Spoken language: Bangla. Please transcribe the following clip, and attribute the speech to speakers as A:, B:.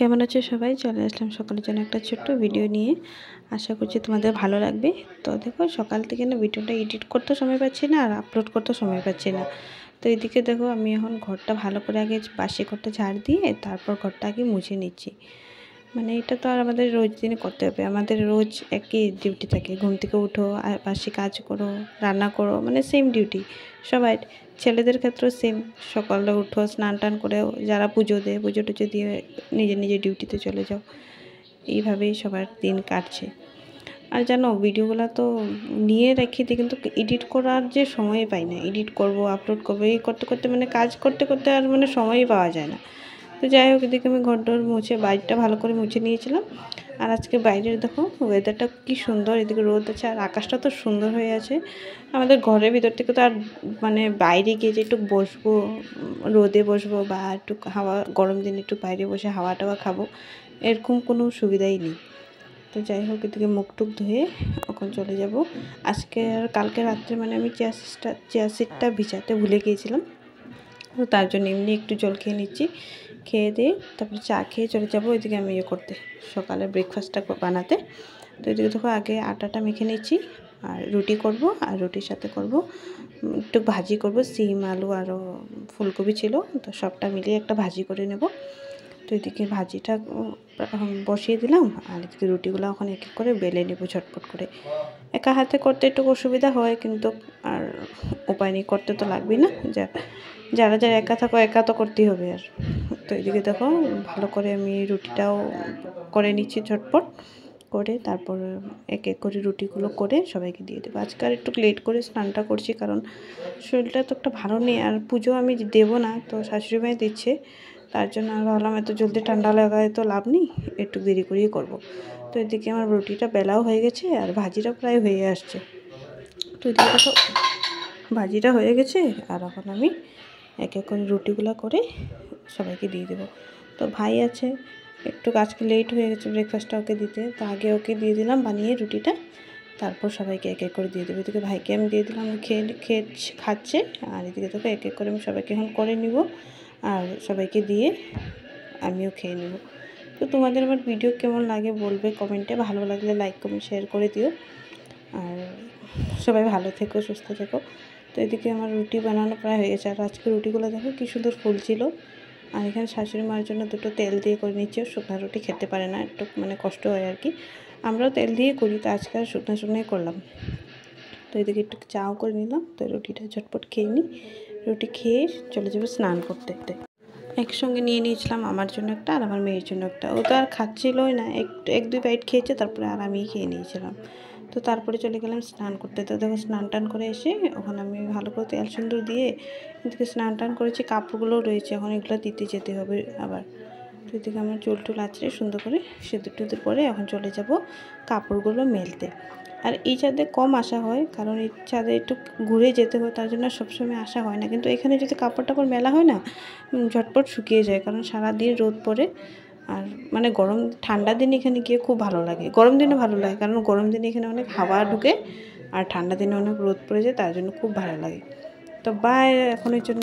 A: কেমন আছো সবাই? চলে আসলাম সকালের জন্য একটা ছোট্ট ভিডিও নিয়ে। আশা করছি তোমাদের ভালো লাগবে। তো দেখো সকাল থেকে না ভিডিওটা এডিট করতে সময় পাচ্ছি না আর আপলোড করতে সময় পাচ্ছি না। তো এদিকে দেখো আমি এখন ঘরটা ভালো করে আগে বাসি ঘরটা ঝাড় দিয়ে তারপর ঘরটা আগে মুছে নিচ্ছি। মানে এটা তো আর আমাদের রোজ দিনে করতে হবে, আমাদের রোজ একই ডিউটি থাকে। ঘুম থেকে উঠো আর বাসি কাজ করো, রান্না করো, মানে সেম ডিউটি সবাই। ছেলেদের ক্ষেত্রেও সেম, সকালে উঠো, স্নান টান করে যারা পুজো দেয় পুজো টুজো দিয়ে নিজের নিজের ডিউটিতে চলে যাও। এইভাবেই সবার দিন কাটছে। আর জানো ভিডিওগুলো তো নিয়ে রেখে দিই কিন্তু এডিট করার যে সময় পাই না। এডিট করব, আপলোড করবো, এই করতে করতে মানে কাজ করতে করতে আর মানে সময়ই পাওয়া যায় না। তো যাই হোক, এদিকে আমি ঘরদোর মুছে বাইরটা ভালো করে মুছে নিয়েছিলাম। আর আজকে বাইরের দেখো ওয়েদারটা কি সুন্দর, এদিকে রোদ আছে আর আকাশটা তো সুন্দর হয়ে আছে। আমাদের ঘরের ভিতর থেকে তো আর মানে বাইরে গিয়ে যে একটু বসবো, রোদে বসবো বা একটু হাওয়া, গরম দিনে একটু বাইরে বসে হাওয়া টাওয়া খাবো, এরকম কোনো সুবিধাই নেই। তো যাই হোক, এদিকে মুখ টুক ধুয়ে এখন চলে যাব। আজকে আর কালকে রাত্রে মানে আমি চিয়া সিডটা ভিজাতে ভুলে গিয়েছিলাম। তো তার জন্য এমনি একটু জল খেয়ে নিচ্ছি, খেয়ে দিয়ে তারপরে চা খেয়ে চলে যাব ওইদিকে আমি করতে, সকালে ব্রেকফাস্টটা বানাতে। তো এদিকে দেখো আগে আটাটা মেখে নিচ্ছি আর রুটি করব, আর রুটির সাথে করব একটু ভাজি করব, সিম আলু আরও ফুলকপি ছিল, তো সবটা মিলিয়ে একটা ভাজি করে নেব। তো এদিকে ভাজিটা বসিয়ে দিলাম আর এদিকে রুটিগুলো এখন এক এক করে বেলে নেব ঝটপট করে। একা হাতে করতে একটু অসুবিধা হয় কিন্তু আর উপায় নেই, করতে তো লাগবেই না। যারা যারা একা থাকো একা তো করতেই হবে। আর তো এদিকে দেখো ভালো করে আমি রুটিটাও করে নিচ্ছি ঝটপট করে, তারপর এক এক করে রুটিগুলো করে সবাইকে দিয়ে দেবো। আজকাল একটু লেট করে স্নানটা করছি কারণ শরীরটা তো একটা ভালো নেই আর পুজো আমি দেবো না, তো শাশুড়ি মাই দিচ্ছে। তার জন্য আমি ভাবলাম এত জলদি ঠান্ডা লাগায় তো লাভ নেই, একটু দেরি করেই করবো। তো এদিকে আমার রুটিটা বেলাও হয়ে গেছে আর ভাজিটা প্রায় হয়ে আসছে। তো এদিকে দেখো ভাজিটা হয়ে গেছে আর এখন আমি এক এক করে রুটিগুলো করে সবাইকে দিয়ে দেবো। তো ভাই আছে, একটু আজকে লেট হয়ে গেছে ব্রেকফাস্টটা ওকে দিতে, তো আগে ওকে দিয়ে দিলাম বানিয়ে রুটিটা, তারপর সবাইকে এক এক করে দিয়ে দেবো। এদিকে ভাইকে আমি দিয়ে দিলাম, খাচ্ছে। আর এদিকে তোকে এক এক করে আমি সবাইকে এখন করে নিব আর সবাইকে দিয়ে আমিও খেয়ে নেব। তো তোমাদের আমার ভিডিও কেমন লাগে বলবে কমেন্টে, ভালো লাগলে লাইক কমেন্ট শেয়ার করে দিও। আর সবাই ভালো থেকো, সুস্থ থেকো। তো এদিকে আমার রুটি বানানো প্রায় হয়ে গেছে আর আজকে রুটিগুলো দেখো কী সুন্দর ফুল ছিল। আর এখানে শাশুড়ি মার জন্য দুটো তেল দিয়ে করে নিচ্ছি, শুকনো রুটি খেতে পারে না, একটু মানে কষ্ট হয় আর কি। আমরাও তেল দিয়ে করি, তো আজকে আর শুকনো শুকনোই করলাম। তো এদিকে একটু চাও করে নিলাম, তো রুটিটা ঝটপট খেয়ে নিই, রুটি খেয়ে চলে যাবো স্নান করতে। একসঙ্গে নিয়ে নিয়েছিলাম আমার জন্য একটা আর আমার মেয়ের জন্য একটা। ও তো আর খাচ্ছিলই না, এক দুই বাইট খেয়েছে, তারপরে আর আমিই খেয়ে নিয়েছিলাম। তো তারপরে চলে গেলাম স্নান করতে। তো দেখো স্নান টান করে এসে এখন আমি ভালো করে তেল সুন্দর দিয়ে এদিকে স্নান টান করেছি, কাপড়গুলোও রয়েছে, এখন এগুলো দিতে যেতে হবে আবার। তো এদিকে আমার চুল টুল আঁচড়ে সুন্দর করে সিঁদুর টুদুর পরে এখন চলে যাব কাপড়গুলো মেলতে। আর এই ছাদে কম আসা হয় কারণ এই ছাদে একটু ঘুরে যেতে হয়, তার জন্য সবসময় আসা হয় না। কিন্তু এখানে যদি কাপড় টাপড় মেলা হয় না, ঝটপট শুকিয়ে যায় কারণ সারাদিন রোদ পড়ে। আর মানে ঠান্ডা দিনে এখানে গিয়ে খুব ভালো লাগে, গরম দিনে ভালো লাগে কারণ গরম দিনে এখানে অনেক হাওয়া ঢুকে আর ঠান্ডা দিনে অনেক রোদ পড়ে যায়, তার জন্য খুব ভালো লাগে। তো বাই এখনের জন্য।